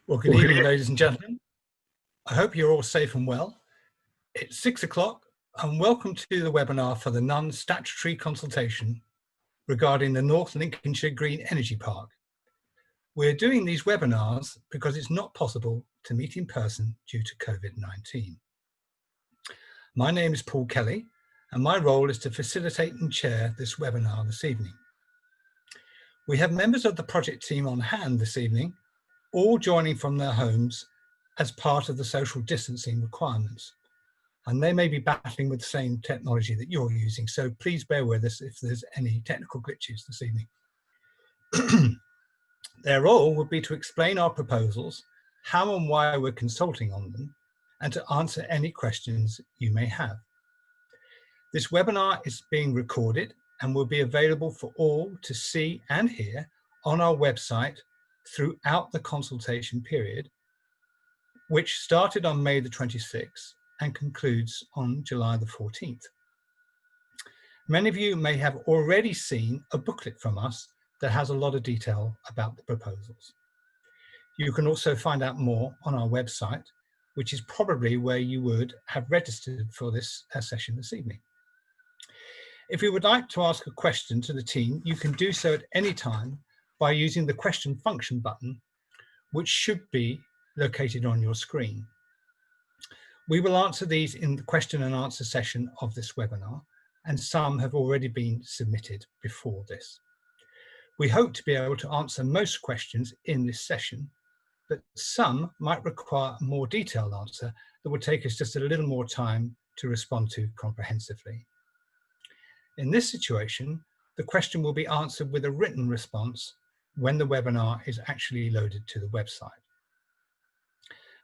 Well, good evening, ladies and gentlemen. I hope you're all safe and well. It's 6 o'clock and welcome to the webinar for the non-statutory consultation regarding the North Lincolnshire Green Energy Park. We're doing these webinars because it's not possible to meet in person due to COVID-19. My name is Paul Kelly and my role is to facilitate and chair this webinar this evening. We have members of the project team on hand this evening, all joining from their homes as part of the social distancing requirements. And they may be battling with the same technology that you're using, so please bear with us if there's any technical glitches this evening. Their role would be to explain our proposals, how and why we're consulting on them, and to answer any questions you may have. This webinar is being recorded and will be available for all to see and hear on our website throughout the consultation period, which started on May the 26th and concludes on July the 14th. Many of you may have already seen a booklet from us that has a lot of detail about the proposals. You can also find out more on our website, which is probably where you would have registered for this session this evening. If you would like to ask a question to the team, you can do so at any time by using the question function button, which should be located on your screen. We will answer these in the question and answer session of this webinar, and some have already been submitted before this. We hope to be able to answer most questions in this session, but some might require a more detailed answer that would take us just a little more time to respond to comprehensively. In this situation, the question will be answered with a written response when the webinar is actually loaded to the website.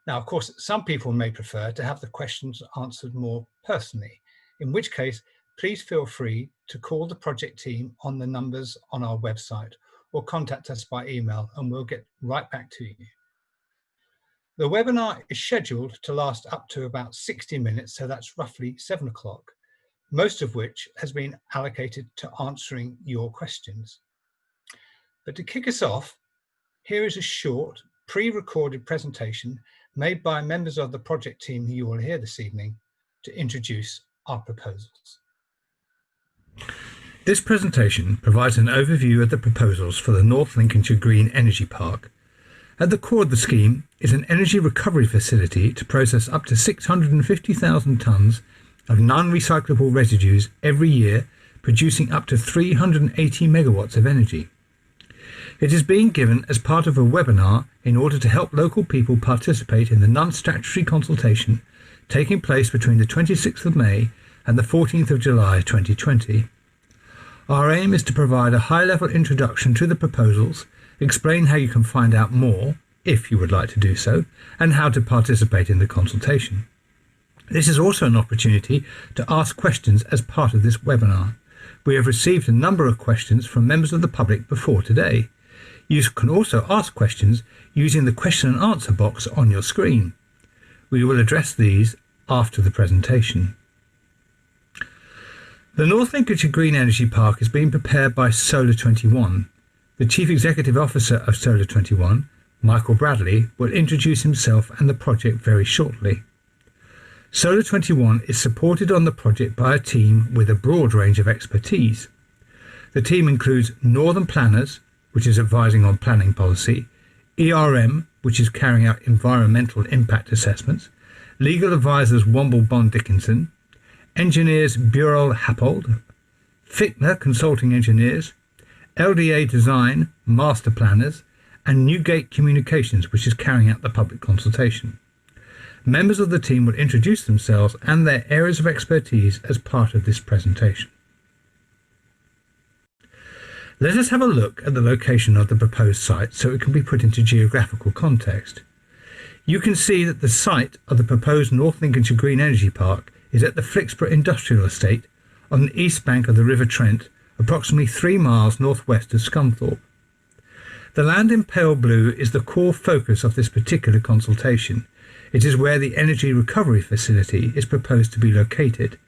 Now, of course, some people may prefer to have the questions answered more personally, in which case, please feel free to call the project team on the numbers on our website or contact us by email and we'll get right back to you. The webinar is scheduled to last up to about 60 minutes, so that's roughly 7 o'clock, most of which has been allocated to answering your questions. But to kick us off, here is a short pre-recorded presentation made by members of the project team who you will hear this evening to introduce our proposals. This presentation provides an overview of the proposals for the North Lincolnshire Green Energy Park. At the core of the scheme is an energy recovery facility to process up to 650,000 tonnes of non-recyclable residues every year, producing up to 380 megawatts of energy. It is being given as part of a webinar in order to help local people participate in the non-statutory consultation taking place between the 26th of May and the 14th of July 2020. Our aim is to provide a high-level introduction to the proposals, explain how you can find out more, if you would like to do so, and how to participate in the consultation. This is also an opportunity to ask questions as part of this webinar. We have received a number of questions from members of the public before today. You can also ask questions using the question and answer box on your screen. We will address these after the presentation. The North Lincolnshire Green Energy Park is being prepared by Solar 21. The Chief Executive Officer of Solar 21, Michael Bradley, will introduce himself and the project very shortly. Solar 21 is supported on the project by a team with a broad range of expertise. The team includes Northern Planners, which is advising on planning policy, ERM, which is carrying out environmental impact assessments, legal advisors Womble Bond Dickinson, engineers Burrell Happold, Fichtner Consulting Engineers, LDA Design, Master Planners, and Newgate Communications, which is carrying out the public consultation. Members of the team will introduce themselves and their areas of expertise as part of this presentation. Let us have a look at the location of the proposed site so it can be put into geographical context. You can see that the site of the proposed North Lincolnshire Green Energy Park is at the Flixborough Industrial Estate on the east bank of the River Trent, approximately 3 miles northwest of Scunthorpe. The land in pale blue is the core focus of this particular consultation. It is where the energy recovery facility is proposed to be located.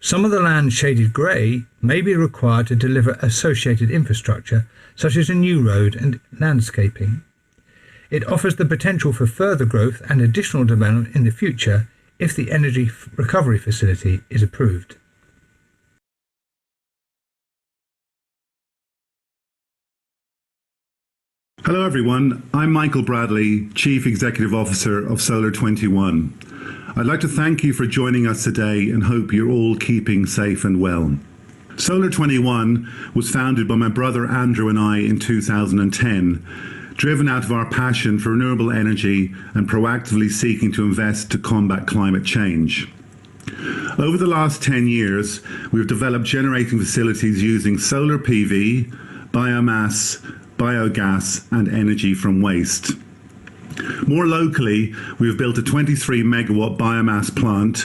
Some of the land shaded grey may be required to deliver associated infrastructure, such as a new road and landscaping. It offers the potential for further growth and additional development in the future if the energy recovery facility is approved. Hello everyone, I'm Michael Bradley, Chief Executive Officer of Solar 21. I'd like to thank you for joining us today and hope you're all keeping safe and well. Solar 21 was founded by my brother Andrew and I in 2010, driven out of our passion for renewable energy and proactively seeking to invest to combat climate change. Over the last 10 years, we've developed generating facilities using solar PV, biomass, biogas and energy from waste. More locally, we have built a 23 megawatt biomass plant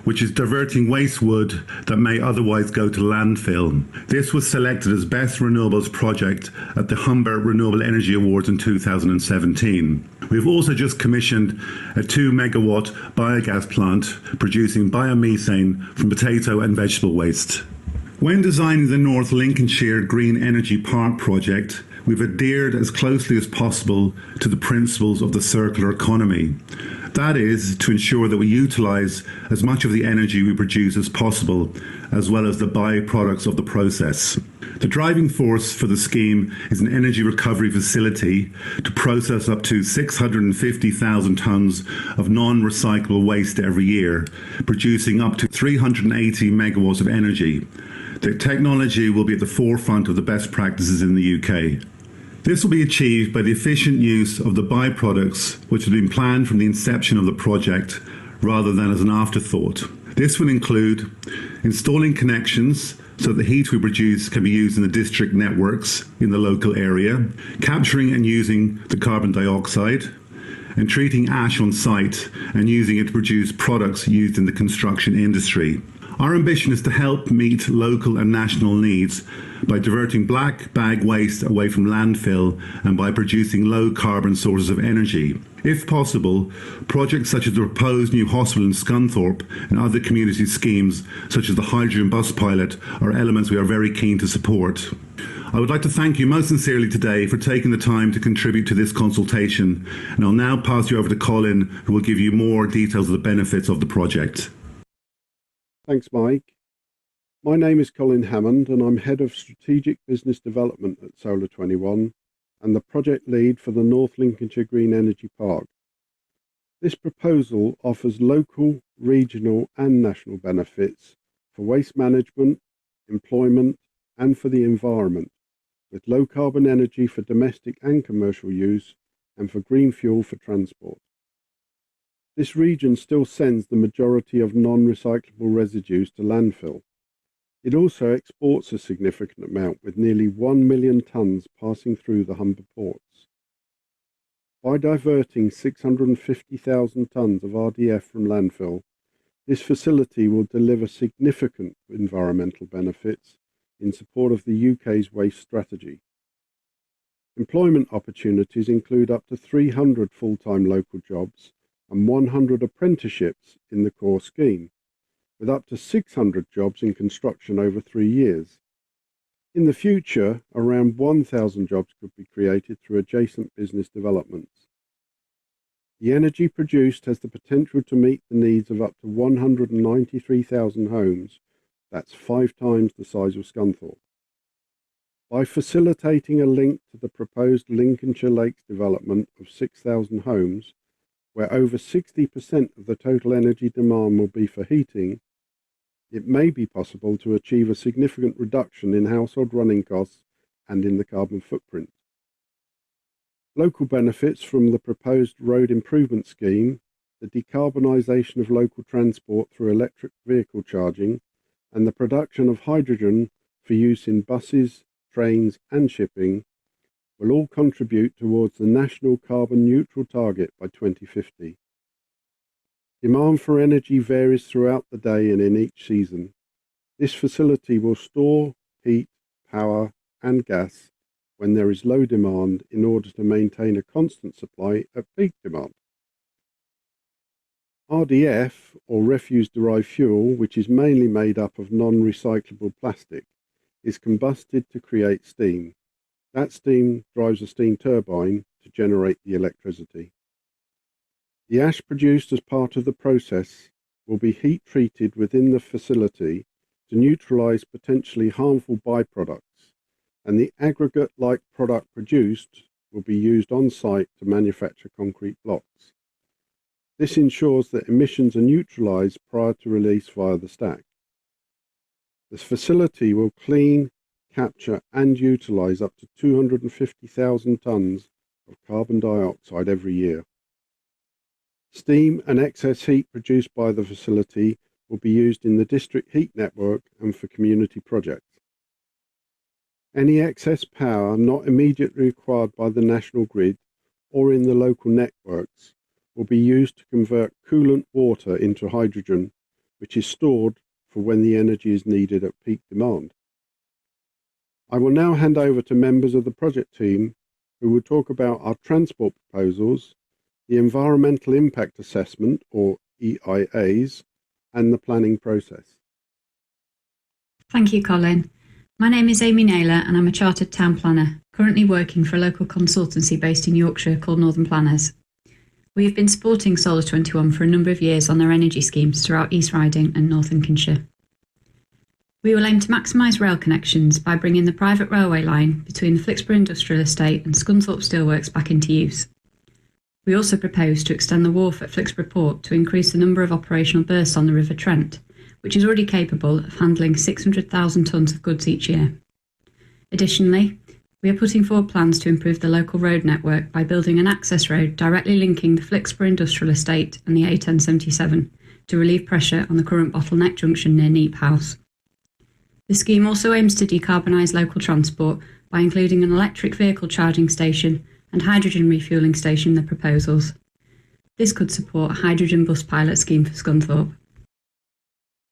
which is diverting waste wood that may otherwise go to landfill. This was selected as Best Renewables Project at the Humber Renewable Energy Awards in 2017. We've also just commissioned a 2 megawatt biogas plant producing biomethane from potato and vegetable waste. When designing the North Lincolnshire Green Energy Park project, we've adhered as closely as possible to the principles of the circular economy. That is, to ensure that we utilise as much of the energy we produce as possible, as well as the byproducts of the process. The driving force for the scheme is an energy recovery facility to process up to 650,000 tonnes of non-recyclable waste every year, producing up to 380 megawatts of energy. The technology will be at the forefront of the best practices in the UK. This will be achieved by the efficient use of the byproducts which have been planned from the inception of the project rather than as an afterthought. This will include installing connections so that the heat we produce can be used in the district networks in the local area, capturing and using the carbon dioxide, and treating ash on site and using it to produce products used in the construction industry. Our ambition is to help meet local and national needs by diverting black bag waste away from landfill and by producing low carbon sources of energy. If possible, projects such as the proposed new hospital in Scunthorpe and other community schemes such as the hydrogen bus pilot are elements we are very keen to support. I would like to thank you most sincerely today for taking the time to contribute to this consultation, and I'll now pass you over to Colin, who will give you more details of the benefits of the project. Thanks, Mike. My name is Colin Hammond and I'm Head of Strategic Business Development at Solar 21 and the project lead for the North Lincolnshire Green Energy Park. This proposal offers local, regional and national benefits for waste management, employment and for the environment, with low carbon energy for domestic and commercial use and for green fuel for transport. This region still sends the majority of non-recyclable residues to landfill. It also exports a significant amount, with nearly 1 million tonnes passing through the Humber ports. By diverting 650,000 tonnes of RDF from landfill, this facility will deliver significant environmental benefits in support of the UK's waste strategy. Employment opportunities include up to 300 full-time local jobs and 100 apprenticeships in the core scheme, with up to 600 jobs in construction over 3 years. In the future, around 1,000 jobs could be created through adjacent business developments. The energy produced has the potential to meet the needs of up to 193,000 homes. That's 5 times the size of Scunthorpe. By facilitating a link to the proposed Lincolnshire Lakes development of 6,000 homes, where over 60% of the total energy demand will be for heating, it may be possible to achieve a significant reduction in household running costs and in the carbon footprint. Local benefits from the proposed road improvement scheme, the decarbonisation of local transport through electric vehicle charging, and the production of hydrogen for use in buses, trains and shipping will all contribute towards the national carbon neutral target by 2050. Demand for energy varies throughout the day and in each season. This facility will store heat, power and gas when there is low demand in order to maintain a constant supply at peak demand. RDF, or refuse-derived fuel, which is mainly made up of non-recyclable plastic, is combusted to create steam. That steam drives a steam turbine to generate the electricity. The ash produced as part of the process will be heat treated within the facility to neutralise potentially harmful byproducts, and the aggregate-like product produced will be used on site to manufacture concrete blocks. This ensures that emissions are neutralised prior to release via the stack. This facility will clean, capture and utilise up to 250,000 tonnes of carbon dioxide every year. Steam and excess heat produced by the facility will be used in the district heat network and for community projects. Any excess power not immediately required by the national grid or in the local networks will be used to convert coolant water into hydrogen, which is stored for when the energy is needed at peak demand. I will now hand over to members of the project team who will talk about our transport proposals, the Environmental Impact Assessment, or EIAs, and the planning process. Thank you, Colin. My name is Amy Naylor and I'm a Chartered Town Planner, currently working for a local consultancy based in Yorkshire called Northern Planners. We have been supporting Solar 21 for a number of years on their energy schemes throughout East Riding and North Lincolnshire. We will aim to maximise rail connections by bringing the private railway line between the Flixborough Industrial Estate and Scunthorpe Steelworks back into use. We also propose to extend the wharf at Flixborough Port to increase the number of operational berths on the River Trent, which is already capable of handling 600,000 tonnes of goods each year. Additionally, we are putting forward plans to improve the local road network by building an access road directly linking the Flixborough Industrial Estate and the A1077 to relieve pressure on the current bottleneck junction near Neep House. The scheme also aims to decarbonise local transport by including an electric vehicle charging station and hydrogen refuelling station in the proposals. This could support a hydrogen bus pilot scheme for Scunthorpe.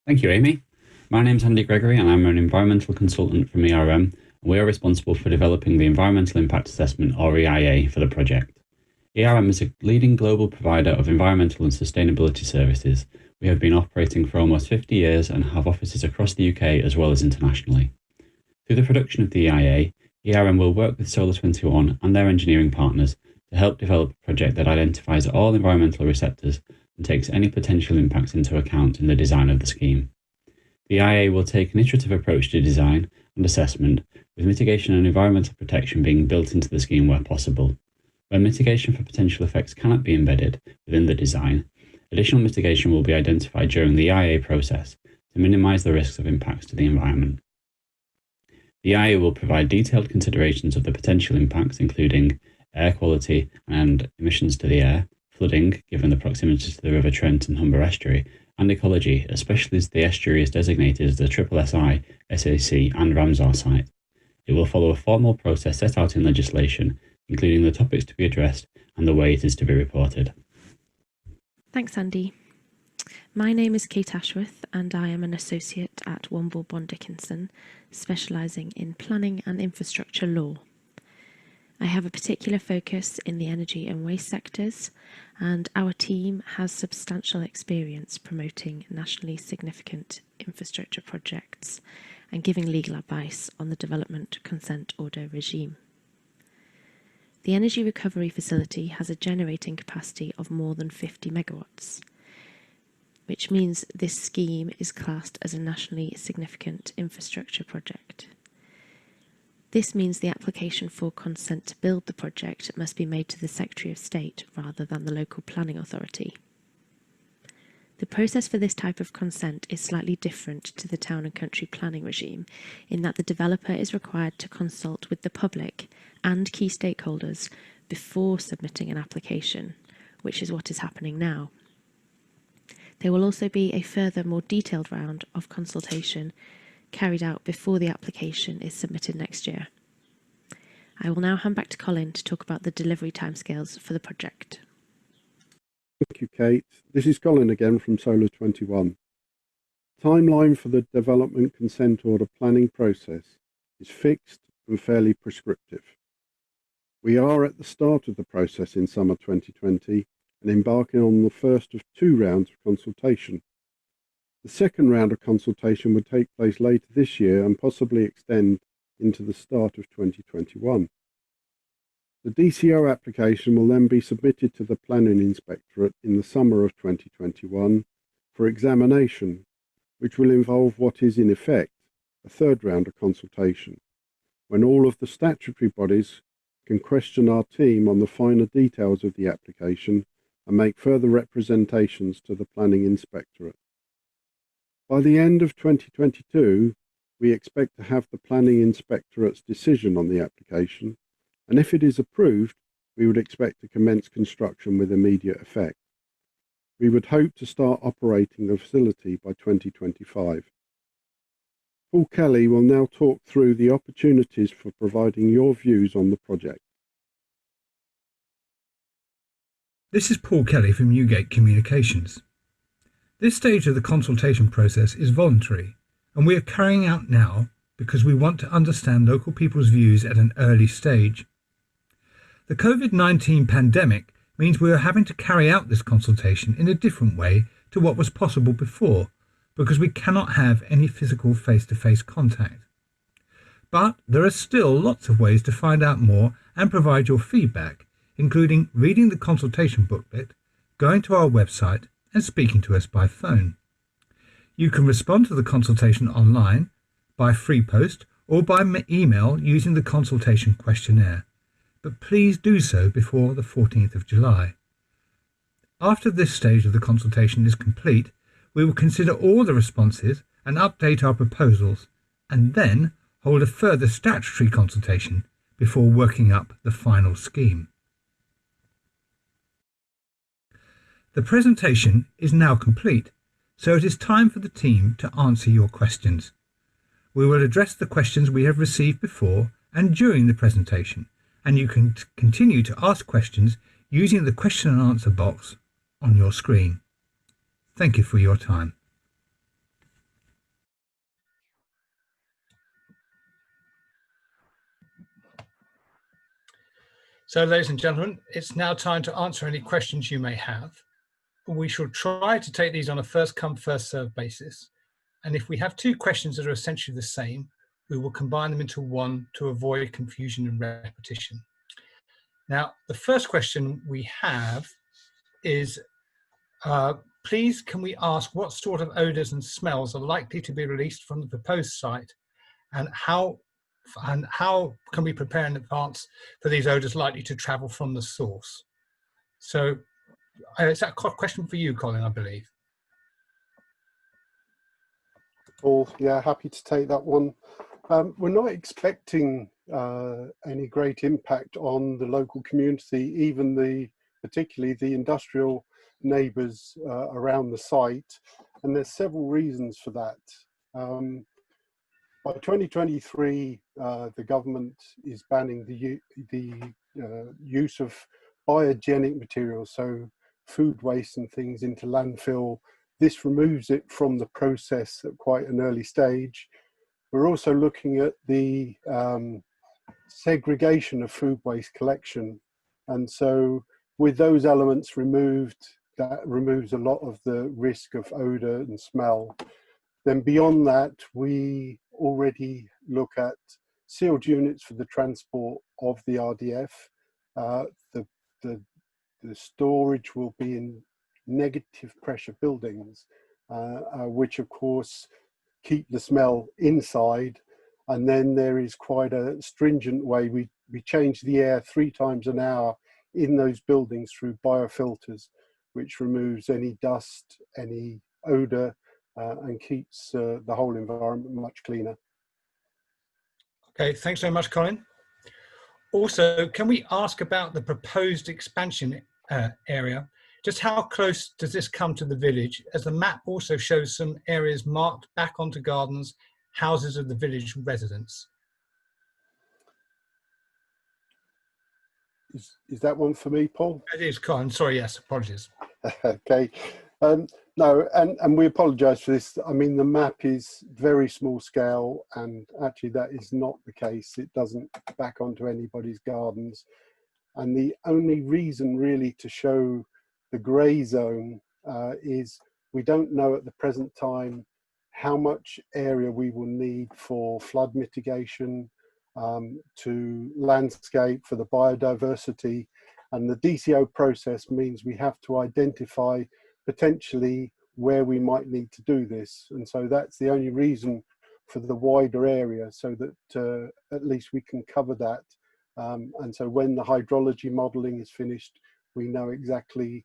Thank you, Amy. My name's Andy Gregory and I'm an environmental consultant from ERM. We are responsible for developing the Environmental Impact Assessment, or EIA, for the project. ERM is a leading global provider of environmental and sustainability services. We have been operating for almost 50 years and have offices across the UK as well as internationally. Through the production of the EIA, ERM will work with Solar 21 and their engineering partners to help develop a project that identifies all environmental receptors and takes any potential impacts into account in the design of the scheme. The EIA will take an iterative approach to design and assessment, with mitigation and environmental protection being built into the scheme where possible. Where mitigation for potential effects cannot be embedded within the design, additional mitigation will be identified during the EIA process to minimise the risks of impacts to the environment. The EIA will provide detailed considerations of the potential impacts, including air quality and emissions to the air, flooding, given the proximity to the River Trent and Humber estuary, and ecology, especially as the estuary is designated as the SSSI, SAC and Ramsar site. It will follow a formal process set out in legislation, including the topics to be addressed and the way it is to be reported. Thanks, Andy. My name is Kate Ashworth and I am an associate at Womble Bond Dickinson, specialising in planning and infrastructure law. I have a particular focus in the energy and waste sectors, and our team has substantial experience promoting nationally significant infrastructure projects and giving legal advice on the development consent order regime. The Energy Recovery Facility has a generating capacity of more than 50 megawatts, which means this scheme is classed as a nationally significant infrastructure project. This means the application for consent to build the project must be made to the Secretary of State rather than the local planning authority. The process for this type of consent is slightly different to the town and country planning regime in that the developer is required to consult with the public and key stakeholders before submitting an application, which is what is happening now. There will also be a further, more detailed round of consultation carried out before the application is submitted next year. I will now hand back to Colin to talk about the delivery timescales for the project. Thank you, Kate. This is Colin again from Solar 21. Timeline for the development consent order planning process is fixed and fairly prescriptive. We are at the start of the process in summer 2020 and embarking on the first of 2 rounds of consultation. The second round of consultation would take place later this year and possibly extend into the start of 2021. The DCO application will then be submitted to the Planning Inspectorate in the summer of 2021 for examination, which will involve what is in effect a 3rd round of consultation, when all of the statutory bodies can question our team on the finer details of the application and make further representations to the Planning Inspectorate. By the end of 2022, we expect to have the Planning Inspectorate's decision on the application, and if it is approved, we would expect to commence construction with immediate effect. We would hope to start operating the facility by 2025. Paul Kelly will now talk through the opportunities for providing your views on the project. This is Paul Kelly from Newgate Communications. This stage of the consultation process is voluntary, and we are carrying out now because we want to understand local people's views at an early stage. The COVID-19 pandemic means we are having to carry out this consultation in a different way to what was possible before, because we cannot have any physical face-to-face contact. But there are still lots of ways to find out more and provide your feedback, including reading the consultation booklet, going to our website and speaking to us by phone. You can respond to the consultation online, by free post or by email using the consultation questionnaire, but please do so before the 14th of July. After this stage of the consultation is complete, we will consider all the responses and update our proposals, and then hold a further statutory consultation before working up the final scheme. The presentation is now complete, so it is time for the team to answer your questions. We will address the questions we have received before and during the presentation, and you can continue to ask questions using the question and answer box on your screen. Thank you for your time. So, ladies and gentlemen, it's now time to answer any questions you may have. We shall try to take these on a first-come, first-served basis. And if we have 2 questions that are essentially the same, we will combine them into one to avoid confusion and repetition. Now, the first question we have is, please can we ask what sort of odours and smells are likely to be released from the proposed site, and how can we prepare in advance for these odours likely to travel from the source? So is that a question for you, Colin, I believe? Paul, yeah, happy to take that one. We're not expecting any great impact on the local community, even particularly the industrial neighbours around the site, and there's several reasons for that. By 2023, the government is banning the use of biogenic materials, so food waste and things, into landfill. This removes it from the process at quite an early stage. We're also looking at the segregation of food waste collection. And so with those elements removed, that removes a lot of the risk of odour and smell. Then beyond that, we already look at sealed units for the transport of the RDF. The storage will be in negative pressure buildings, which of course keep the smell inside. And then there is quite a stringent way. We change the air 3 times an hour in those buildings through biofilters, which removes any dust, any odour, and keeps the whole environment much cleaner. Okay, thanks very much, Colin. Also, can we ask about the proposed expansion area? Just how close does this come to the village, as the map also shows some areas marked back onto gardens, houses of the village residents? Is that one for me, Paul? It is, Colin. Sorry, yes, apologies. Okay. No, and we apologise for this. I mean, the map is very small scale, and actually that is not the case. It doesn't back onto anybody's gardens. And the only reason really to show the grey zone is we don't know at the present time how much area we will need for flood mitigation, to landscape, for the biodiversity. And the DCO process means we have to identify potentially where we might need to do this. And so that's the only reason for the wider area, so that at least we can cover that. And so when the hydrology modelling is finished, we know exactly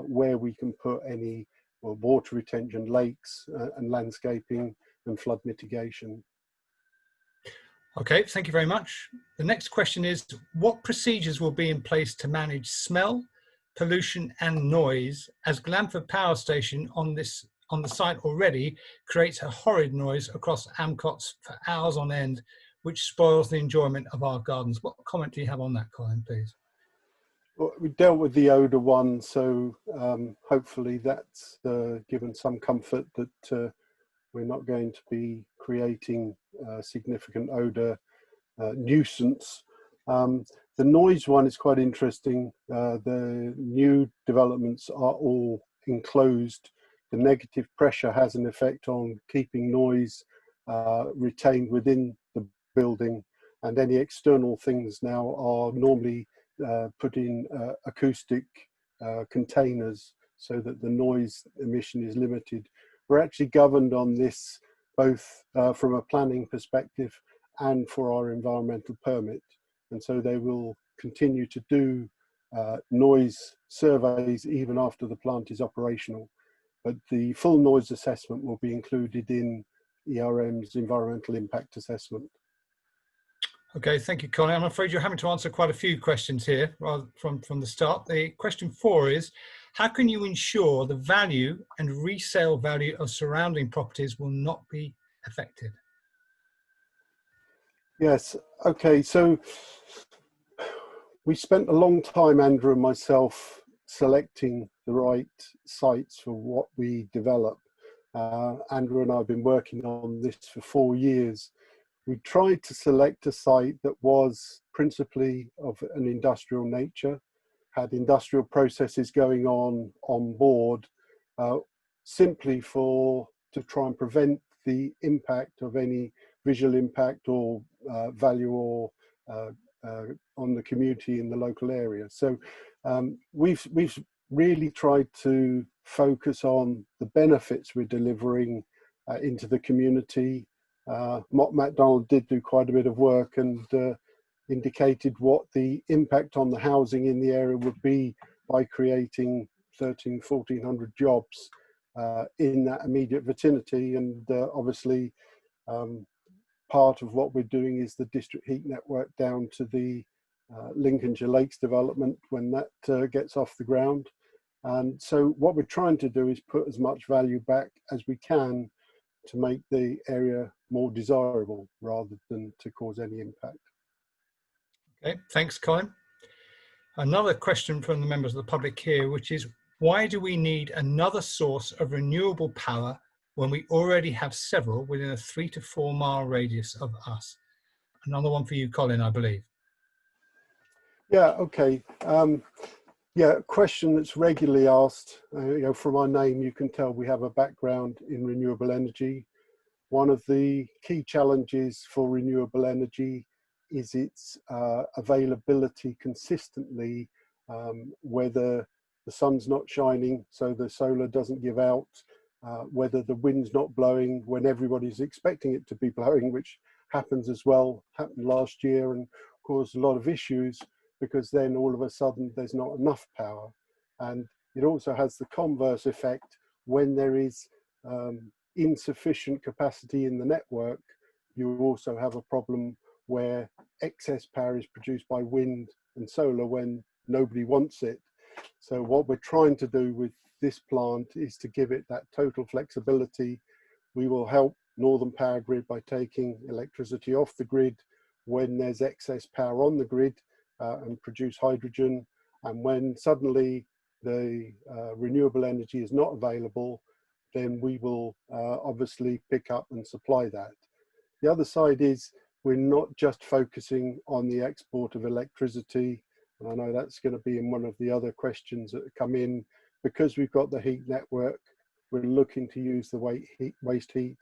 where we can put any water retention, lakes and landscaping and flood mitigation. Okay, thank you very much. The next question is, what procedures will be in place to manage smell, pollution and noise, as Glanford Power Station on the site already creates a horrid noise across Amcots for hours on end, which spoils the enjoyment of our gardens? What comment do you have on that, Colin, please? Well, we dealt with the odour one, so hopefully that's given some comfort that we're not going to be creating significant odour nuisance. The noise one is quite interesting. The new developments are all enclosed. The negative pressure has an effect on keeping noise retained within the building, and any external things now are normally put in acoustic containers so that the noise emission is limited. We're actually governed on this both from a planning perspective and for our environmental permit, and so they will continue to do noise surveys even after the plant is operational. But the full noise assessment will be included in ERM's environmental impact assessment. Okay, thank you, Colin. I'm afraid you're having to answer quite a few questions here from the start. The question 4 is, how can you ensure the value and resale value of surrounding properties will not be affected? Yes, okay, so we spent a long time, Andrew and myself, selecting the right sites for what we develop. Andrew and I have been working on this for 4 years. We tried to select a site that was principally of an industrial nature, had industrial processes going on board, simply to try and prevent the impact of any visual impact or value or on the community in the local area. So we've really tried to focus on the benefits we're delivering into the community. Mott MacDonald did do quite a bit of work and indicated what the impact on the housing in the area would be by creating 1,400 jobs in that immediate vicinity. And obviously part of what we're doing is the district heat network down to the Lincolnshire Lakes development when that gets off the ground. And so what we're trying to do is put as much value back as we can to make the area more desirable rather than to cause any impact. Okay, thanks, Colin. Another question from the members of the public here, which is, why do we need another source of renewable power when we already have several within a 3 to 4 mile radius of us? Another one for you, Colin, I believe. Yeah, okay. Yeah, a question that's regularly asked. From our name, you can tell we have a background in renewable energy. One of the key challenges for renewable energy is its availability consistently, whether the sun's not shining, so the solar doesn't give out, whether the wind's not blowing when everybody's expecting it to be blowing, which happens as well, happened last year and caused a lot of issues, because then all of a sudden there's not enough power. And it also has the converse effect when there is insufficient capacity in the network. You also have a problem where excess power is produced by wind and solar when nobody wants it. So what we're trying to do with this plant is to give it that total flexibility. We will help Northern Power Grid by taking electricity off the grid when there's excess power on the grid, and produce hydrogen. And when suddenly the renewable energy is not available, then we will obviously pick up and supply that. The other side is we're not just focusing on the export of electricity. And I know that's going to be in one of the other questions that come in. Because we've got the heat network, we're looking to use the waste heat.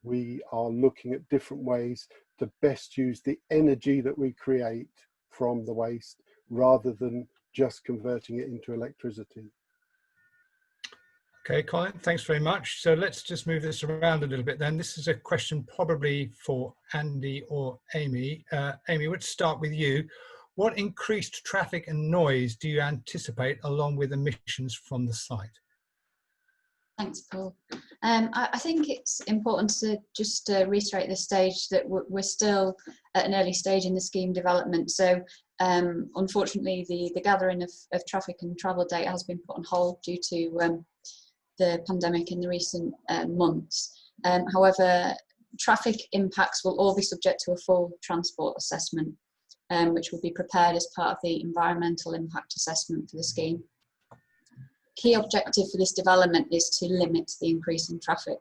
We are looking at different ways to best use the energy that we create from the waste rather than just converting it into electricity. Okay, Colin, thanks very much. So let's just move this around a little bit then. This is a question probably for Andy or Amy. Amy, let's start with you. What increased traffic and noise do you anticipate along with emissions from the site? Thanks, Paul. I think it's important to just reiterate this stage that we're still at an early stage in the scheme development. So unfortunately, the gathering of traffic and travel data has been put on hold due to the pandemic in the recent months. However, traffic impacts will all be subject to a full transport assessment, which will be prepared as part of the environmental impact assessment for the scheme. Key objective for this development is to limit the increase in traffic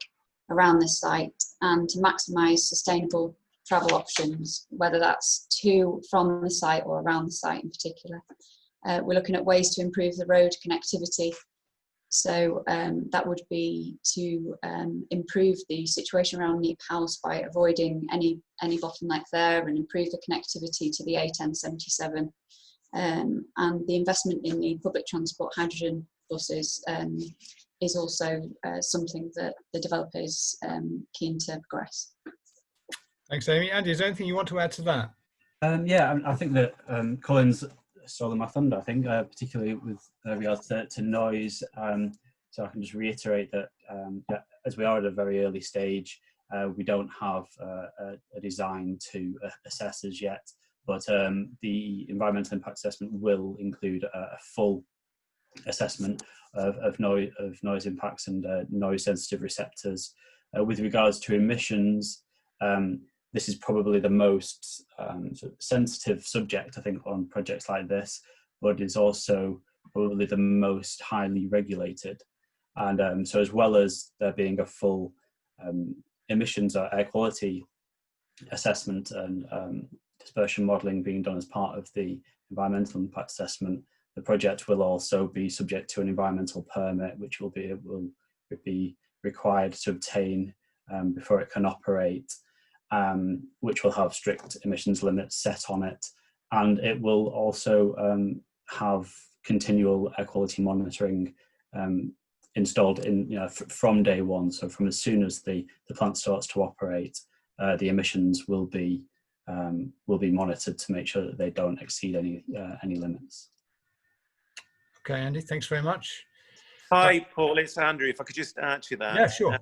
around this site and to maximise sustainable travel options, whether that's to, from the site or around the site in particular. We're looking at ways to improve the road connectivity. So that would be to improve the situation around Neep House by avoiding any bottleneck there and improve the connectivity to the A1077. And the investment in the public transport hydrogen buses is also something that the developer is keen to progress. Thanks, Amy. Andy, is there anything you want to add to that? Yeah, I think that Colin's stolen my thunder, I think, particularly with regards to noise. So I can just reiterate that, as we are at a very early stage, we don't have a design to assess as yet, but the environmental impact assessment will include a full assessment of noise impacts and noise sensitive receptors. With regards to emissions, this is probably the most sort of sensitive subject, I think, on projects like this, but is also probably the most highly regulated. And so as well as there being a full emissions or air quality assessment and dispersion modelling being done as part of the environmental impact assessment, the project will also be subject to an environmental permit, which will be required to obtain before it can operate, which will have strict emissions limits set on it. And it will also have continual air quality monitoring installed in, from day one. So from as soon as the plant starts to operate, the emissions will be monitored to make sure that they don't exceed any limits. Okay, Andy, thanks very much. Hi, Paul, it's Andrew. If I could just add to that. Yeah, sure.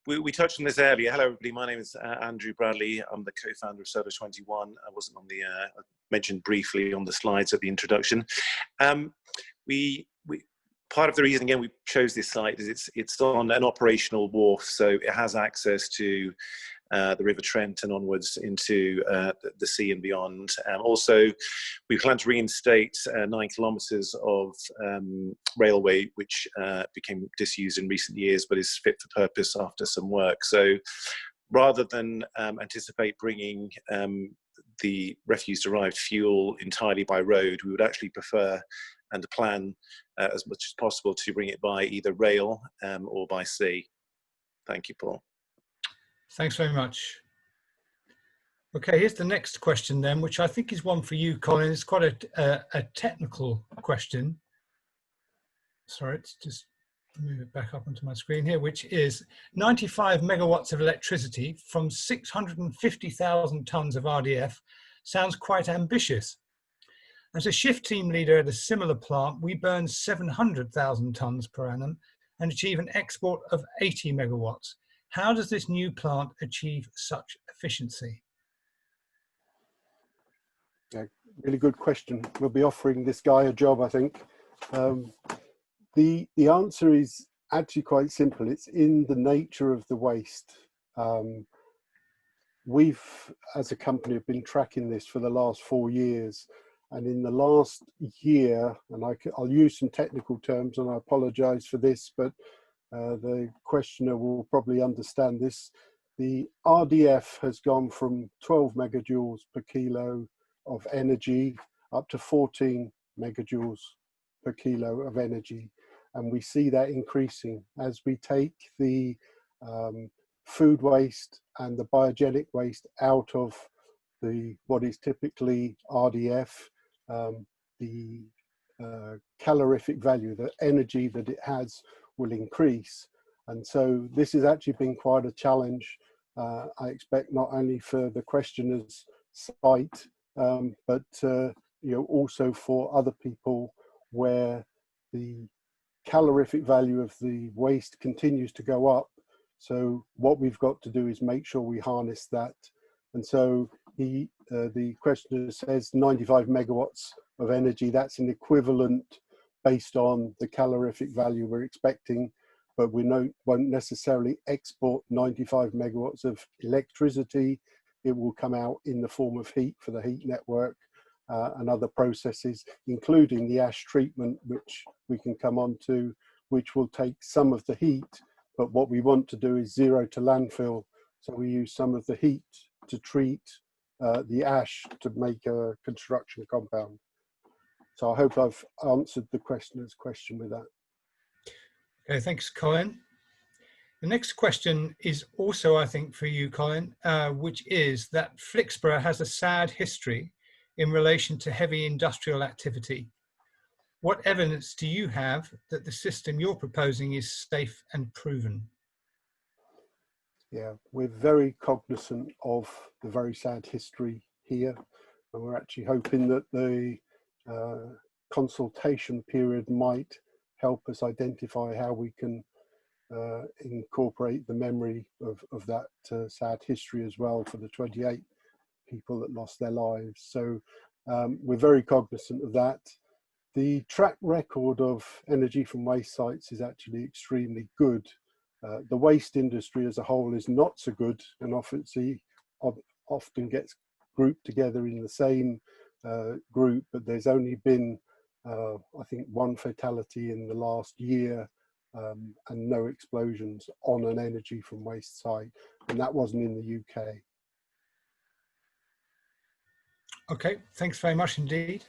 We touched on this earlier. Hello, everybody. My name is Andrew Bradley. I'm the co-founder of Solar 21. I wasn't on the, I mentioned briefly on the slides at the introduction. Part of the reason, again, we chose this site is it's on an operational wharf, so it has access to the River Trent and onwards into the sea and beyond. Also, we plan to reinstate 9 kilometres of railway, which became disused in recent years, but is fit for purpose after some work. So rather than anticipate bringing the refuse-derived fuel entirely by road, we would actually prefer and plan as much as possible to bring it by either rail or by sea. Thank you, Paul. Thanks very much. Okay, here's the next question then, which I think is one for you, Colin. It's quite a technical question. Sorry, let's just move it back up onto my screen here, which is 95 megawatts of electricity from 650,000 tonnes of RDF sounds quite ambitious. As a shift team leader at a similar plant, we burn 700,000 tonnes per annum and achieve an export of 80 megawatts. How does this new plant achieve such efficiency? Yeah, really good question. We'll be offering this guy a job, I think. The answer is actually quite simple. It's in the nature of the waste. We've, as a company, have been tracking this for the last 4 years. And in the last year, and I'll use some technical terms, and I apologise for this, but the questioner will probably understand this. The RDF has gone from 12 megajoules per kilo of energy up to 14 megajoules per kilo of energy. And we see that increasing as we take the food waste and the biogenic waste out of what is typically RDF. The calorific value, the energy that it has, will increase. And so this has actually been quite a challenge, I expect, not only for the questioner's site, but also for other people, where the calorific value of the waste continues to go up. So what we've got to do is make sure we harness that. And so the questioner says 95 megawatts of energy. That's an equivalent based on the calorific value we're expecting, but we won't necessarily export 95 megawatts of electricity. It will come out in the form of heat for the heat network and other processes, including the ash treatment, which we can come on to, which will take some of the heat. But what we want to do is zero to landfill. So we use some of the heat to treat the ash to make a construction compound. So I hope I've answered the questioner's question with that. Okay, thanks, Colin. The next question is also, I think, for you, Colin, which is that Flixborough has a sad history in relation to heavy industrial activity. What evidence do you have that the system you're proposing is safe and proven? Yeah, we're very cognizant of the very sad history here, and we're actually hoping that the consultation period might help us identify how we can incorporate the memory of that sad history as well for the 28 people that lost their lives. So we're very cognizant of that. The track record of energy from waste sites is actually extremely good. The waste industry as a whole is not so good, and often gets grouped together in the same group, but there's only been, I think, one fatality in the last year, and no explosions on an energy from waste site, and that wasn't in the UK. Okay, thanks very much indeed.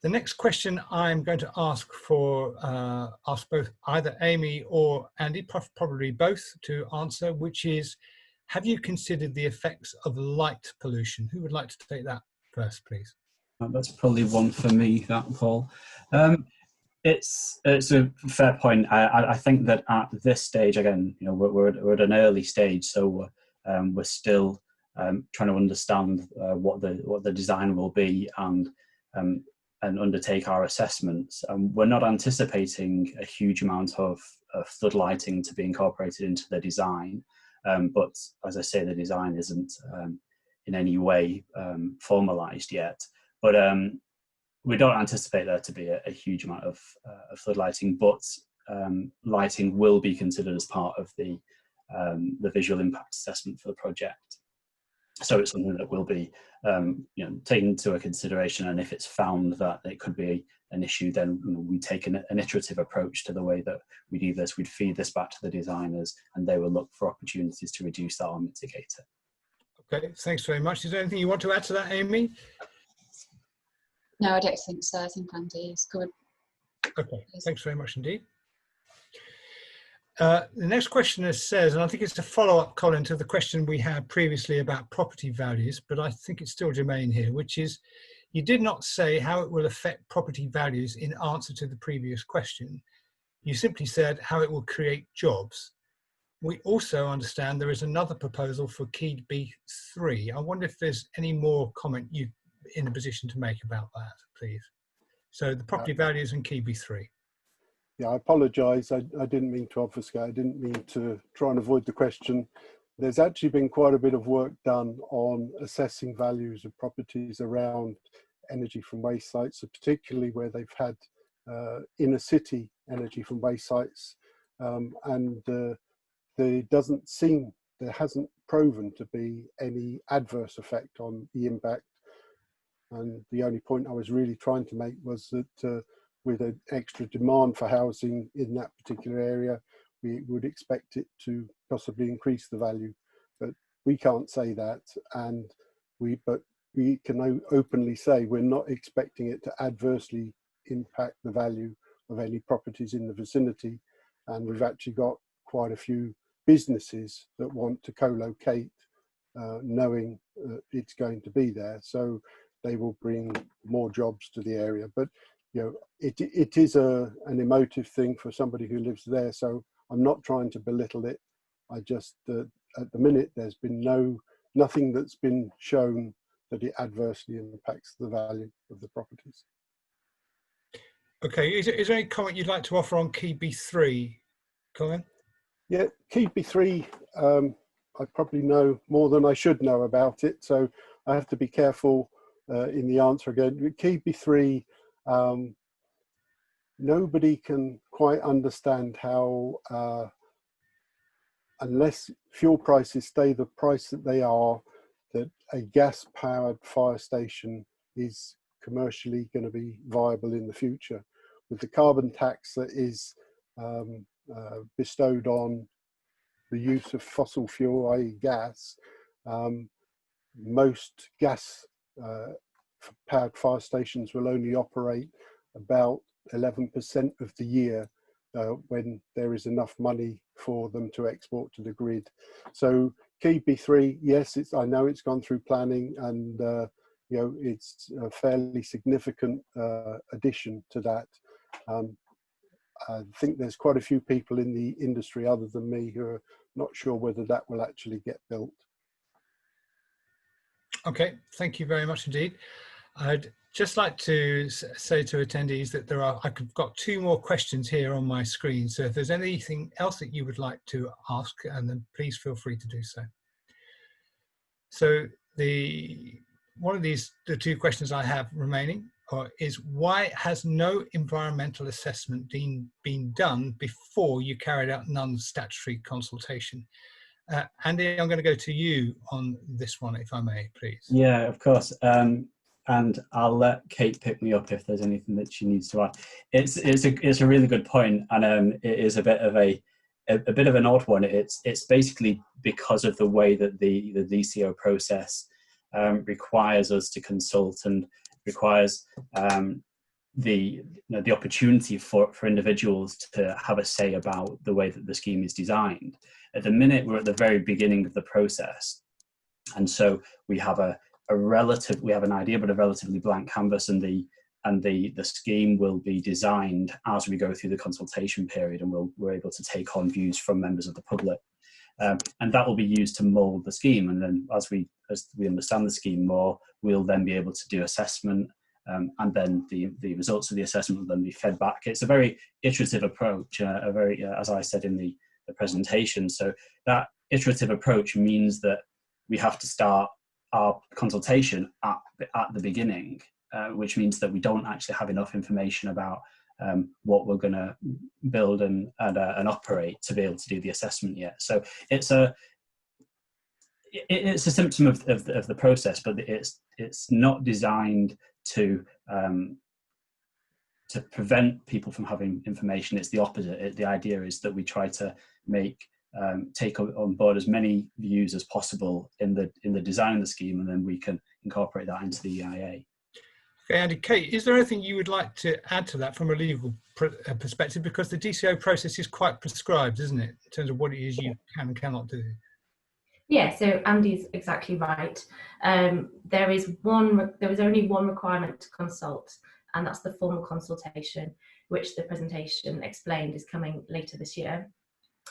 The next question I'm going to ask both either Amy or Andy, probably both, to answer, which is, have you considered the effects of light pollution? Who would like to take that first, please? That's probably one for me, that, Paul. It's a fair point. I think that at this stage, again, we're at an early stage, so we're still trying to understand what the design will be and undertake our assessments. We're not anticipating a huge amount of floodlighting to be incorporated into the design, but as I say, the design isn't in any way formalised yet. But we don't anticipate there to be a huge amount of floodlighting, but lighting will be considered as part of the visual impact assessment for the project. So it's something that will be taken into a consideration, and if it's found that it could be an issue, then we take an iterative approach to the way that we do this. We'd feed this back to the designers, and they will look for opportunities to reduce that or mitigate it. Okay, thanks very much. Is there anything you want to add to that, Amy? No, I don't think so. I think Andy is good. Okay, thanks very much indeed. The next questioner says, and I think it's a follow-up, Colin, to the question we had previously about property values, but I think it's still germane here, which is, you did not say how it will affect property values in answer to the previous question. You simply said how it will create jobs. We also understand there is another proposal for Key B3. I wonder if there's any more comment you're in a position to make about that, please. So the property values and Key B3. Yeah, I apologise. I didn't mean to obfuscate. I didn't mean to try and avoid the question. There's actually been quite a bit of work done on assessing values of properties around energy from waste sites, particularly where they've had inner city energy from waste sites. And there hasn't proven to be any adverse effect on the impact. And the only point I was really trying to make was that with an extra demand for housing in that particular area, we would expect it to possibly increase the value, but we can't say that. But we can openly say we're not expecting it to adversely impact the value of any properties in the vicinity. And we've actually got quite a few businesses that want to co-locate, knowing it's going to be there. So they will bring more jobs to the area. But you know, it is an emotive thing for somebody who lives there. So I'm not trying to belittle it. I just, at the minute, there's been nothing that's been shown that it adversely impacts the value of the properties. Okay, is there any comment you'd like to offer on Key B3, Colin? Yeah, Key B3, I probably know more than I should know about it, so I have to be careful in the answer again. Key B3, nobody can quite understand how, unless fuel prices stay the price that they are, that a gas-powered fire station is commercially going to be viable in the future. With the carbon tax that is bestowed on the use of fossil fuel, i.e. gas, most gas-powered fire stations will only operate about 11% of the year when there is enough money for them to export to the grid. So Key B3, yes, I know it's gone through planning, and you know, it's a fairly significant addition to that. I think there's quite a few people in the industry other than me who are not sure whether that will actually get built. Okay, thank you very much indeed. I'd just like to say to attendees that I've got 2 more questions here on my screen. So if there's anything else that you would like to ask, and then please feel free to do so. So the 2 questions I have remaining is, why has no environmental assessment been done before you carried out non-statutory consultation? Andy, I'm going to go to you on this one, if I may, please. Yeah, of course. And I'll let Kate pick me up if there's anything that she needs to add. It's a really good point, and it is a bit of an odd one. It's basically because of the way that the DCO process requires us to consult, and requires the opportunity for individuals to have a say about the way that the scheme is designed. At the minute, we're at the very beginning of the process, and so we have an idea, but a relatively blank canvas, and the scheme will be designed as we go through the consultation period, and we're able to take on views from members of the public, and that will be used to mould the scheme. And then as we understand the scheme more, we'll then be able to do assessment, and then the results of the assessment will then be fed back. It's a very iterative approach, as I said in the presentation. So that iterative approach means that we have to start our consultation at the beginning, which means that we don't actually have enough information about what we're going to build and operate to be able to do the assessment yet. So it's a symptom of the process, but it's not designed to prevent people from having information. It's the opposite. The idea is that we try to take on board as many views as possible in the design of the scheme, and then we can incorporate that into the EIA. Okay, Andy, Kate, is there anything you would like to add to that from a legal perspective? Because the DCO process is quite prescribed, isn't it, in terms of what it is you can and cannot do? Yeah, so Andy's exactly right. There was only one requirement to consult, and that's the formal consultation, which the presentation explained is coming later this year.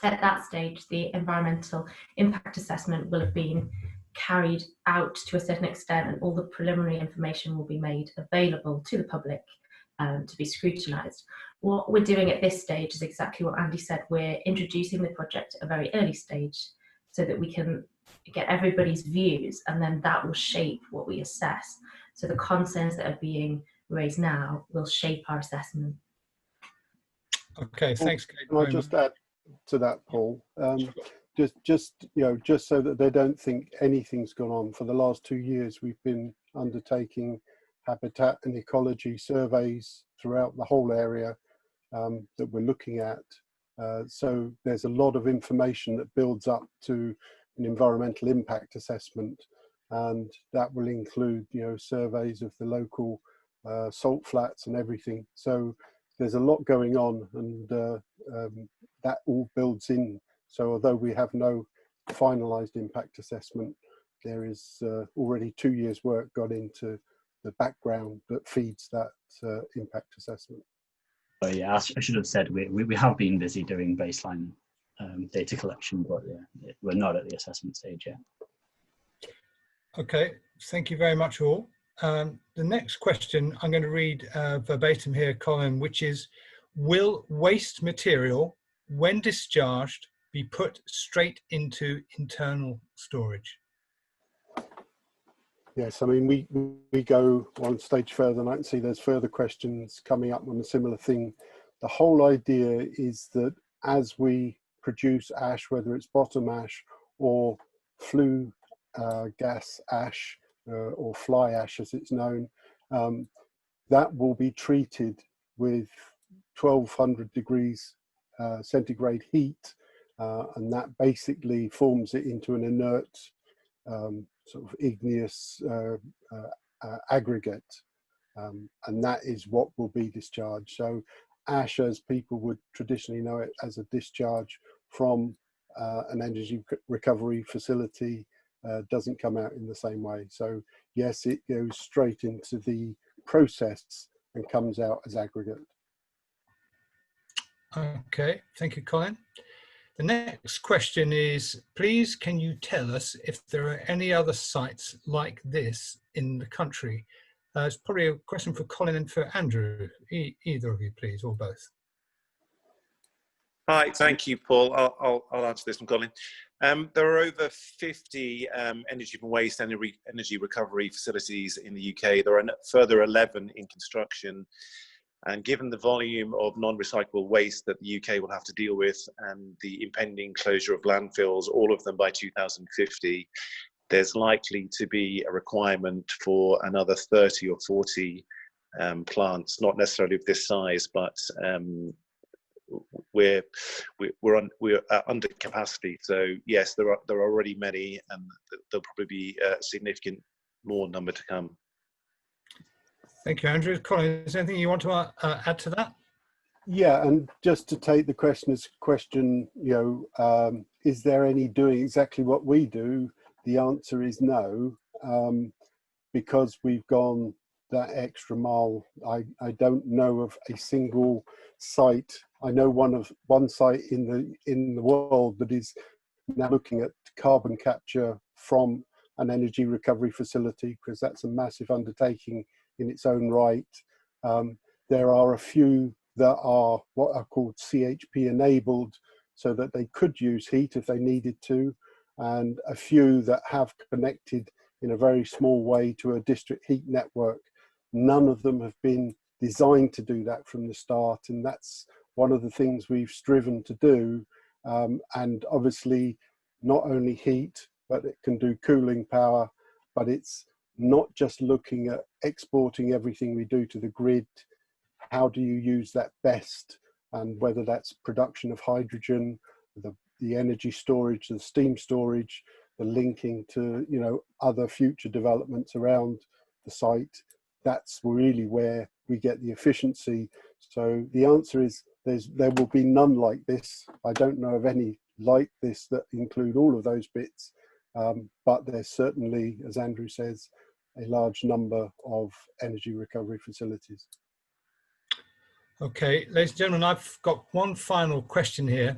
At that stage, the environmental impact assessment will have been carried out to a certain extent, and all the preliminary information will be made available to the public to be scrutinised. What we're doing at this stage is exactly what Andy said. We're introducing the project at a very early stage so that we can get everybody's views, and then that will shape what we assess. So the concerns that are being raised now will shape our assessment. Okay, thanks, Kate. Can I just add to that, Paul? Just so that they don't think anything's gone on. For the last 2 years, we've been undertaking habitat and ecology surveys throughout the whole area that we're looking at. So there's a lot of information that builds up to an environmental impact assessment. and that will include, you know, surveys of the local salt flats and everything. So there's a lot going on, and that all builds in. So although we have no finalised impact assessment, there is already 2 years' work got into the background that feeds that impact assessment. Oh yeah, I should have said we have been busy doing baseline data collection, but yeah, we're not at the assessment stage yet. Okay, thank you very much all. The next question I'm going to read verbatim here, Colin, which is, will waste material, when discharged, be put straight into internal storage? Yes, I mean, we go one stage further, and I can see there's further questions coming up on a similar thing. The whole idea is that as we produce ash, whether it's bottom ash or flue gas ash or fly ash as it's known, that will be treated with 1200 degrees centigrade heat, and that basically forms it into an inert sort of igneous aggregate, and that is what will be discharged. So ash, as people would traditionally know it, as a discharge from an energy recovery facility, doesn't come out in the same way. So yes, it goes straight into the process and comes out as aggregate. Okay, thank you, Colin. The next question is, please can you tell us if there are any other sites like this in the country? It's probably a question for Colin and for Andrew. Either of you, please, or both. Hi, thank you, Paul. I'll answer this one, Colin. There are over 50 energy from waste and energy recovery facilities in the UK. There are further 11 in construction. And given the volume of non-recyclable waste that the UK will have to deal with and the impending closure of landfills, all of them by 2050, there's likely to be a requirement for another 30 or 40 plants, not necessarily of this size, but we're under capacity. So yes, there are already many, and there'll probably be a significant more number to come. Thank you, Andrew. Colin, is there anything you want to add to that? Yeah, and just to take the questioner's question, you know, is there any doing exactly what we do? The answer is no, because we've gone that extra mile. I don't know of a single site. I know one site in the world that is now looking at carbon capture from an energy recovery facility, because that's a massive undertaking in its own right. There are a few that are what are called CHP enabled, so that they could use heat if they needed to, and a few that have connected in a very small way to a district heat network. None of them have been designed to do that from the start, and that's one of the things we've striven to do. And obviously not only heat, but it can do cooling power, but it's not just looking at exporting everything we do to the grid. How do you use that best? And whether that's production of hydrogen, the energy storage, the steam storage, the linking to, you know, other future developments around the site, that's really where we get the efficiency. So the answer is there will be none like this. I don't know of any like this that include all of those bits, but there's certainly, as Andrew says, a large number of energy recovery facilities. Okay, ladies and gentlemen, I've got one final question here.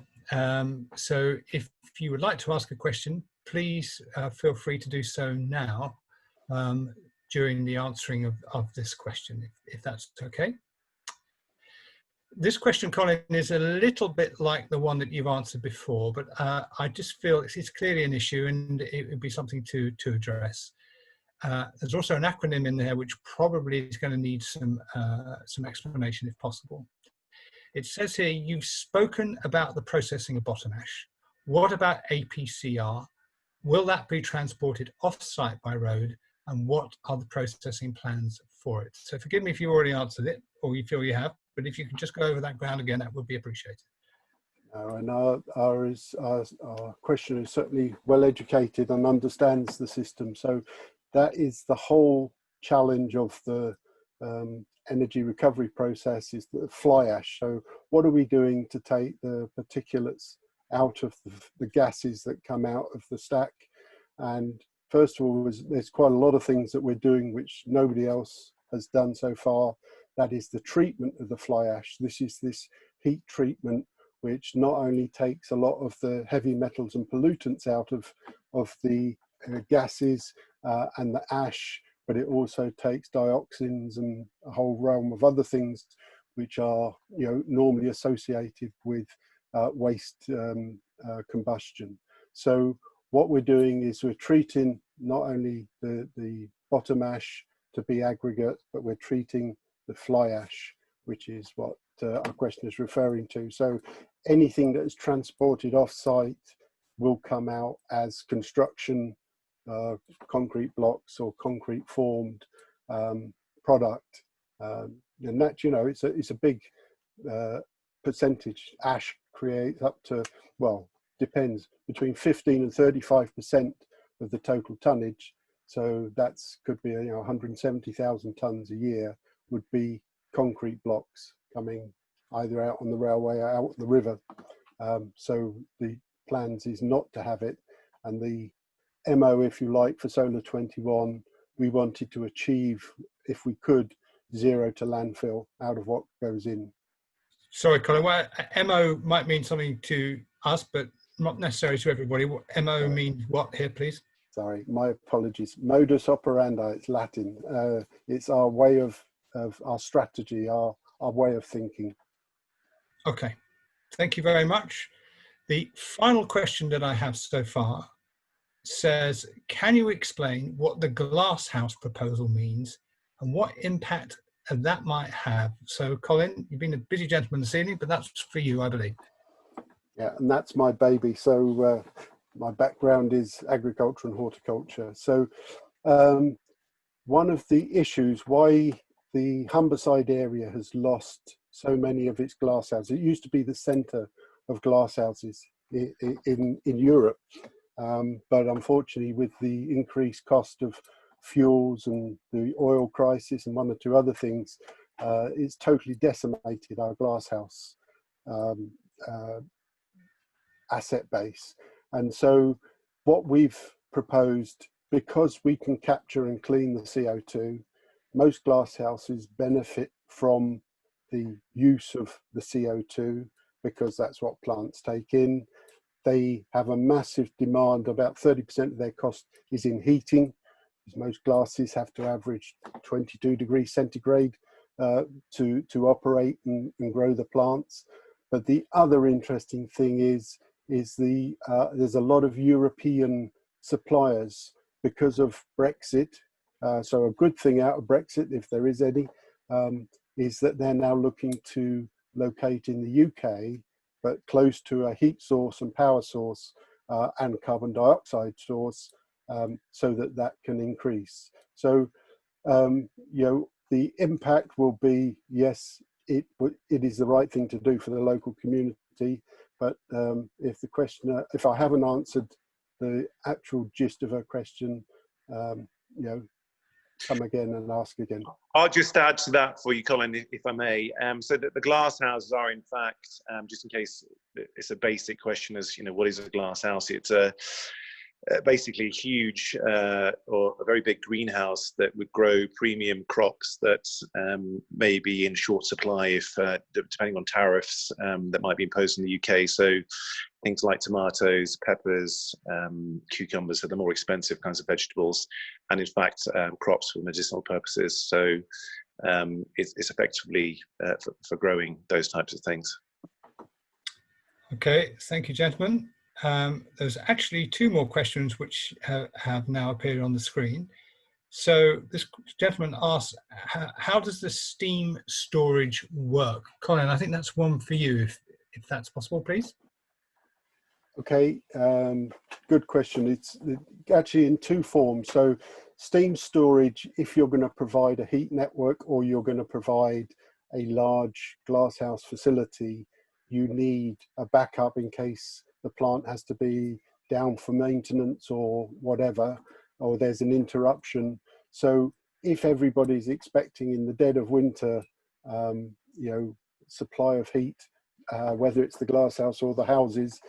So if you would like to ask a question, please feel free to do so now during the answering of this question, if that's okay. This question, Colin, is a little bit like the one that you've answered before, but I just feel it's clearly an issue and it would be something to address. There's also an acronym in there which probably is going to need some explanation if possible. It says here, you've spoken about the processing of bottom ash. What about APCR? Will that be transported off-site by road? And what are the processing plans for it? So forgive me if you already answered it or you feel you have, but if you can just go over that ground again, that would be appreciated. And our questioner is certainly well educated and understands the system. So that is the whole challenge of the energy recovery process, is the fly ash. So what are we doing to take the particulates out of the gases that come out of the stack? And first of all, there's quite a lot of things that we're doing which nobody else has done so far. That is the treatment of the fly ash. This is this heat treatment which not only takes a lot of the heavy metals and pollutants out of the gases and the ash, but it also takes dioxins and a whole realm of other things which are, you know, normally associated with waste combustion. So what we're doing is we're treating not only the bottom ash to be aggregate, but we're treating the fly ash, which is what our question is referring to. So anything that is transported off-site will come out as construction concrete blocks or concrete formed product, and that, you know, it's a big percentage. Ash creates up to, well, depends, between 15 and 35% of the total tonnage. So that's could be, you know, 170,000 tons a year would be concrete blocks coming either out on the railway or out the river. So the plans is not to have it, and the MO, if you like, for Solar 21, we wanted to achieve, if we could, zero to landfill out of what goes in. Sorry, Colin, well, MO might mean something to us, but not necessarily to everybody. What MO means what here, please? Sorry, my apologies. Modus operandi, it's Latin. It's our way of our strategy, our way of thinking. Okay, thank you very much. The final question that I have so far says, can you explain what the glass house proposal means and what impact that might have? So Colin, you've been a busy gentleman this evening, but that's for you, I believe. Yeah, and that's my baby. So my background is agriculture and horticulture. So one of the issues why the Humberside area has lost so many of its glass houses, it used to be the centre of glass houses in Europe. But unfortunately, with the increased cost of fuels and the oil crisis and one or two other things, it's totally decimated our glasshouse asset base. And so what we've proposed, because we can capture and clean the CO2, most glasshouses benefit from the use of the CO2 because that's what plants take in. They have a massive demand. About 30% of their cost is in heating, because most glasses have to average 22 degrees centigrade to operate and grow the plants. But the other interesting thing is there's a lot of European suppliers because of Brexit. So a good thing out of Brexit, if there is any, is that they're now looking to locate in the UK, but close to a heat source and power source and carbon dioxide source, so that can increase. So, you know, the impact will be, yes, it is the right thing to do for the local community, but if the questioner, if I haven't answered the actual gist of her question, you know, come again and ask again. I'll just add to that for you, Colin, if I may. So that the glass houses are, in fact, just in case it's a basic question, as you know, what is a glass house? It's basically a huge or a very big greenhouse that would grow premium crops that may be in short supply if depending on tariffs that might be imposed in the UK. So things like tomatoes, peppers, cucumbers are the more expensive kinds of vegetables, and in fact crops for medicinal purposes. So it's effectively for growing those types of things. Okay, thank you, gentlemen. There's actually two more questions which have now appeared on the screen. So this gentleman asks, how does the steam storage work? Colin, I think that's one for you, if that's possible, please. Okay, good question. It's actually in two forms. So steam storage, if you're going to provide a heat network or you're going to provide a large glasshouse facility, you need a backup in case the plant has to be down for maintenance or whatever, or there's an interruption. So if everybody's expecting in the dead of winter, you know, supply of heat, whether it's the glass house or the houses,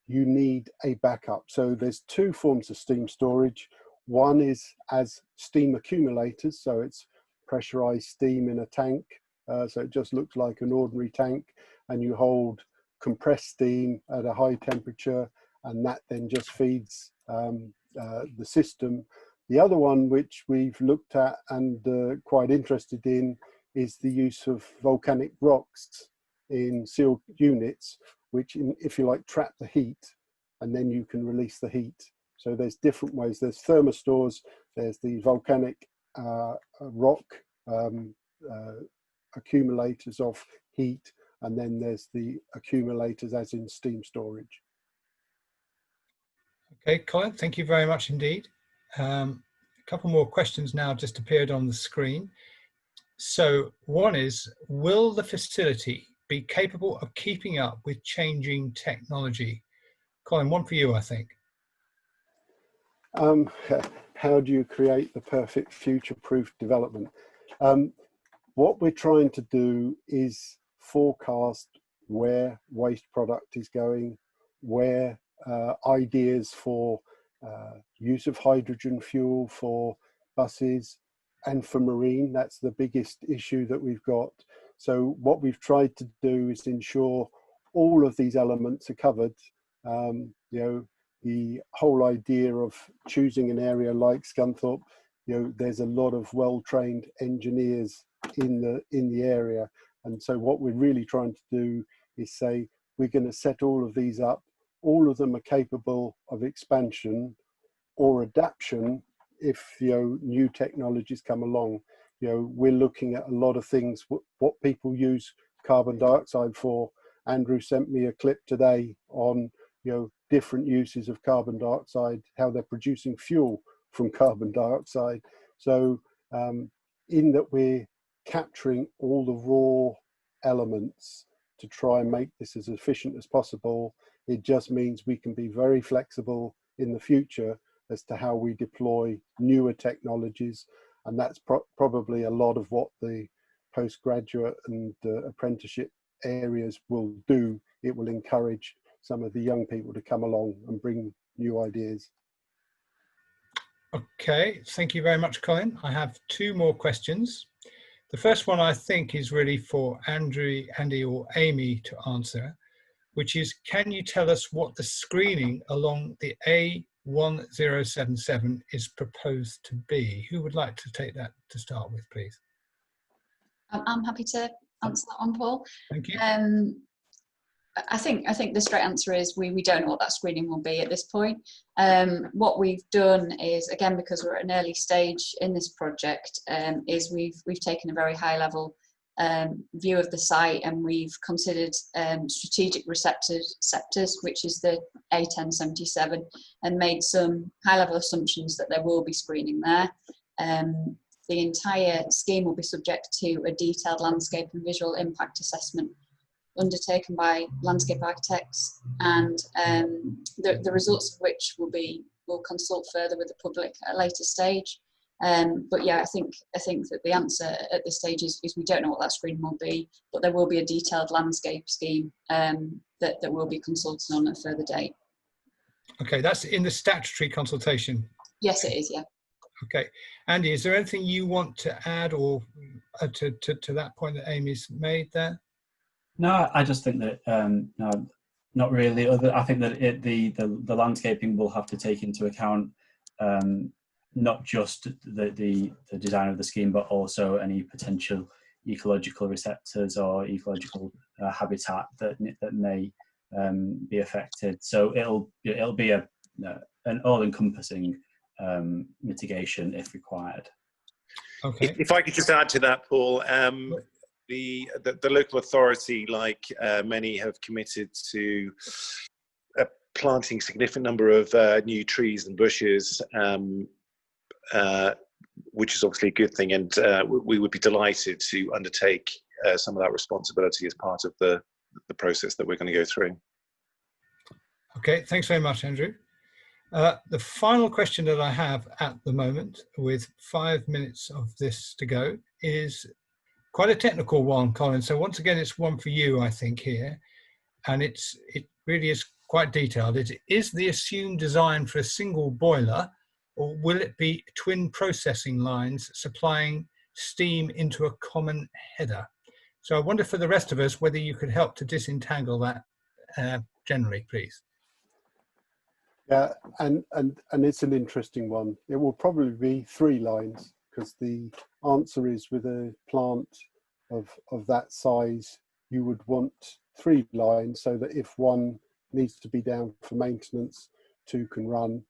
you need a backup. So there's two forms of steam storage. One is as steam accumulators, so it's pressurized steam in a tank, so it just looks like an ordinary tank, and you hold compressed steam at a high temperature, and that then just feeds the system. The other one, which we've looked at and quite interested in, is the use of volcanic rocks in sealed units, which, if you like, trap the heat, and then you can release the heat. So there's different ways. There's thermostors, there's the volcanic rock accumulators of heat, and then there's the accumulators as in steam storage. Okay, Colin, thank you very much indeed. A couple more questions now just appeared on the screen. So one is, will the facility be capable of keeping up with changing technology? Colin, one for you, I think. How do you create the perfect future-proof development? What we're trying to do is forecast where waste product is going, where ideas for use of hydrogen fuel for buses and for marine. That's the biggest issue that we've got. So what we've tried to do is ensure all of these elements are covered. You know, the whole idea of choosing an area like Scunthorpe, you know, there's a lot of well-trained engineers in the area, and so what we're really trying to do is say we're going to set all of these up. All of them are capable of expansion or adaptation if, you know, new technologies come along. You know, we're looking at a lot of things, what people use carbon dioxide for. Andrew sent me a clip today on, you know, different uses of carbon dioxide, how they're producing fuel from carbon dioxide. So in that we're capturing all the raw elements to try and make this as efficient as possible, it just means we can be very flexible in the future as to how we deploy newer technologies. And that's probably a lot of what the postgraduate and apprenticeship areas will do. It will encourage some of the young people to come along and bring new ideas. Okay, thank you very much, Colin. I have two more questions. The first one I think is really for Andy or Amy to answer, which is, can you tell us what the screening along the A1077 is proposed to be? Who would like to take that to start with, please? I'm happy to answer that one, Paul. Thank you. I think the straight answer is we don't know what that screening will be at this point. What we've done is, again, because we're at an early stage in this project, is we've taken a very high level view of the site, and we've considered strategic receptors, which is the A1077, and made some high level assumptions that there will be screening there. The entire scheme will be subject to a detailed landscape and visual impact assessment undertaken by landscape architects, and the results of which we'll consult further with the public at a later stage. But yeah, I think that the answer at this stage is we don't know what that screening will be, but there will be a detailed landscape scheme that we'll be consulting on at a further date. Okay, that's in the statutory consultation. Yes, it is. Yeah. Okay, Andy, is there anything you want to add or to that point that Amy's made there? No, I just think that no, not really. I think that the landscaping will have to take into account not just the design of the scheme, but also any potential ecological receptors or ecological habitat that may be affected. So it'll be an all-encompassing mitigation if required. Okay. If I could just add to that, Paul. The local authority, like many, have committed to planting a significant number of new trees and bushes, which is obviously a good thing, and we would be delighted to undertake some of that responsibility as part of the the process that we're going to go through. Okay, thanks very much, Andrew. The final question that I have at the moment, with 5 minutes of this to go, is quite a technical one, Colin. So once again, it's one for you, I think, here. And it really is quite detailed. Is the assumed design for a single boiler, or will it be twin processing lines supplying steam into a common header? So I wonder for the rest of us whether you could help to disentangle that generally, please. Yeah, and it's an interesting one. It will probably be 3 lines, because the answer is, with a plant of that size, you would want 3 lines, so that if one needs to be down for maintenance, 2 can run.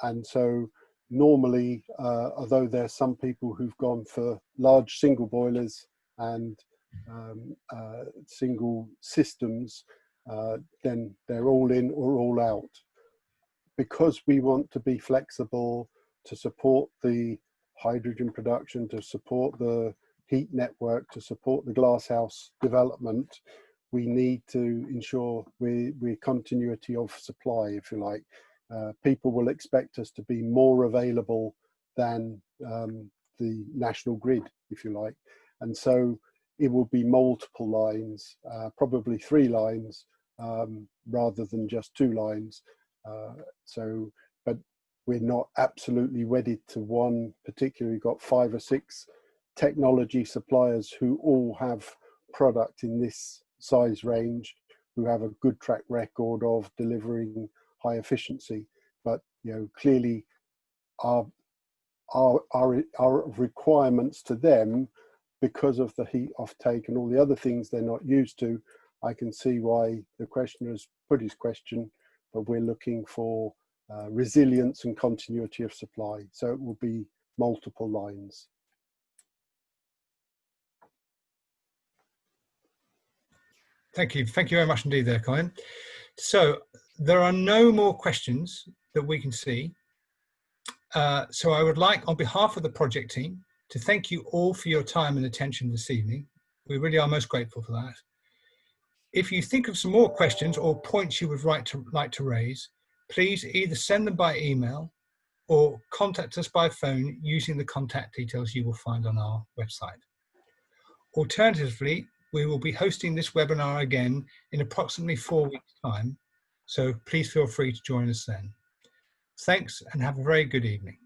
And so normally, although there's some people who've gone for large single boilers and single systems, then they're all in or all out. Because we want to be flexible to support the hydrogen production, to support the heat network, to support the glasshouse development, we need to ensure we're continuity of supply, if you like. People will expect us to be more available than the national grid, if you like. And so it will be multiple lines, probably 3 lines, rather than just 2 lines. But we're not absolutely wedded to one particular. We've got 5 or 6 technology suppliers who all have product in this size range, who have a good track record of delivering high efficiency. But clearly our requirements to them, because of the heat offtake and all the other things they're not used to, I can see why the questioner has put his question, but we're looking for resilience and continuity of supply. So it will be multiple lines. Thank you. Thank you very much indeed there, Colin. So there are no more questions that we can see. So I would like, on behalf of the project team, to thank you all for your time and attention this evening. We really are most grateful for that. If you think of some more questions or points you would like to raise, please either send them by email or contact us by phone using the contact details you will find on our website. Alternatively, we will be hosting this webinar again in approximately 4 weeks' time, so please feel free to join us then. Thanks and have a very good evening.